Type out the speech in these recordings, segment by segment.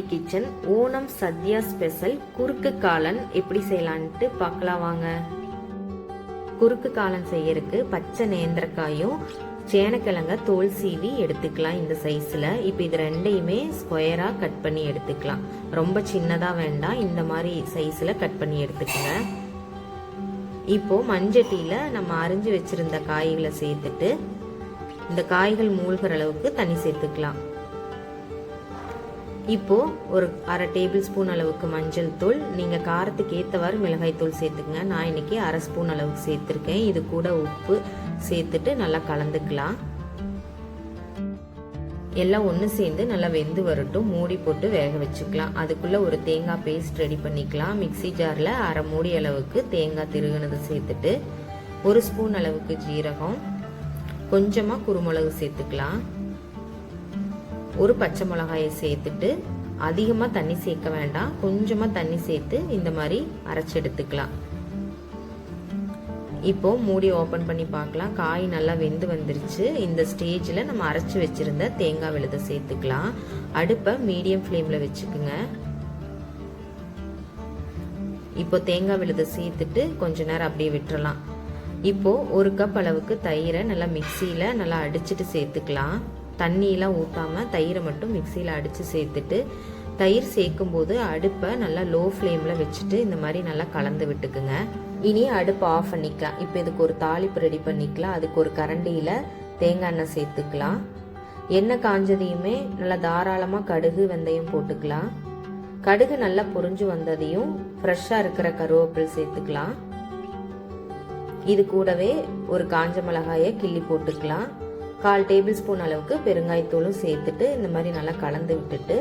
Kitchen Onam Sathya special குறுக்கு காளான் எப்படி செய்யலான்ட்டு பார்க்கலாம் வாங்க. குறுக்கு காளான் செய்யறதுக்கு பச்சை நேந்திரக்காயும் சேனக்கிழங்க தோல் சீவி எடுத்துக்கலாம் இந்த சைஸில். இப்போ இது ரெண்டையுமே ஸ்கொயராக கட் பண்ணி எடுத்துக்கலாம். ரொம்ப சின்னதாக வேண்டாம், இந்த மாதிரி சைஸில் கட் பண்ணி எடுத்துக்கோங்க. இப்போ மஞ்சட்டியில் நம்ம அரிஞ்சு வச்சிருந்த காய்களை சேர்த்துட்டு இந்த காய்கள் மூழ்கிற அளவுக்கு தண்ணி சேர்த்துக்கலாம். இப்போ ஒரு அரை டேபிள் ஸ்பூன் அளவுக்கு மஞ்சள் தூள், நீங்க காரத்துக்கு ஏற்றவாறு மிளகாய் தூள் சேர்த்துக்குங்க. நான் இன்னைக்கு அரை ஸ்பூன் அளவுக்கு சேர்த்துருக்கேன். இது கூட உப்பு சேர்த்துட்டு நல்லா கலந்துக்கலாம். எல்லாம் ஒன்று சேர்ந்து நல்லா வெந்து வரட்டும். மூடி போட்டு வேக வச்சுக்கலாம். அதுக்குள்ள ஒரு தேங்காய் பேஸ்ட் ரெடி பண்ணிக்கலாம். மிக்சி ஜாரில் அரை மூடி அளவுக்கு தேங்காய் திருகுனது சேர்த்துட்டு ஒரு ஸ்பூன் அளவுக்கு ஜீரகம், கொஞ்சமாக குருமிளகு சேர்த்துக்கலாம். ஒரு பச்சை மிளகாயை சேர்த்துட்டு அதிகமாக தண்ணி சேர்க்க வேண்டாம், கொஞ்சமாக தண்ணி சேர்த்து இந்த மாதிரி அரைச்சி எடுத்துக்கலாம். இப்போ மூடி ஓப்பன் பண்ணி பார்க்கலாம். காய் நல்லா வெந்து வந்துருச்சு. இந்த ஸ்டேஜில் நம்ம அரைச்சி வச்சிருந்த தேங்காய் விழுதை சேர்த்துக்கலாம். அடுப்பை மீடியம் ஃப்ளேமில் வச்சுக்குங்க. இப்போ தேங்காய் விழுதை சேர்த்துட்டு கொஞ்ச நேரம் அப்படியே விட்டுறலாம். இப்போ ஒரு கப் அளவுக்கு தயிரை நல்லா மிக்சியில் நல்லா அடிச்சுட்டு சேர்த்துக்கலாம். தண்ணியெலாம் ஊற்றாமல் தயிரை மட்டும் மிக்சியில் அடித்து சேர்த்துட்டு தயிர் சேர்க்கும் போது அடுப்பை நல்லா லோ ஃப்ளேமில் வச்சுட்டு இந்த மாதிரி நல்லா கலந்து விட்டுக்குங்க. இனி அடுப்பை ஆஃப் பண்ணிக்கலாம். இப்போ இதுக்கு ஒரு தாளிப்பு ரெடி பண்ணிக்கலாம். அதுக்கு ஒரு கரண்டியில் தேங்காய் எண்ணெய் சேர்த்துக்கலாம். எண்ணெய் காஞ்சதையுமே நல்லா தாராளமாக கடுகு வெந்தயம் போட்டுக்கலாம். கடுகு நல்லா பொரிஞ்சு வந்ததையும் ஃப்ரெஷ்ஷாக இருக்கிற கருவேப்பிலை சேர்த்துக்கலாம். இது கூடவே ஒரு காஞ்ச மிளகாயை கிள்ளி போட்டுக்கலாம். 1/4 டேபிள் ஸ்பூன் அளவுக்கு பெருங்காயத்தூளும் சேர்த்துட்டு இந்த மாதிரி நல்லா கலந்து விட்டுட்டு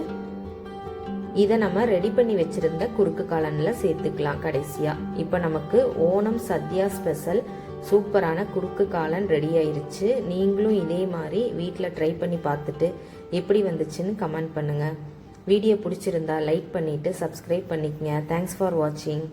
இதை நம்ம ரெடி பண்ணி வச்சிருந்த குறுக்கு காளான்ல சேர்த்துக்கலாம் கடைசியா. இப்போ நமக்கு ஓணம் சத்யா ஸ்பெஷல் சூப்பரான குறுக்கு காளான் ரெடி ஆயிருச்சு. நீங்களும் இதே மாதிரி வீட்டில் ட்ரை பண்ணி பார்த்துட்டு எப்படி வந்துச்சுன்னு கமெண்ட் பண்ணுங்க. வீடியோ பிடிச்சிருந்தா லைக் பண்ணிட்டு சப்ஸ்கிரைப் பண்ணிக்கங்க. தேங்க்ஸ் ஃபார் வாட்சிங்.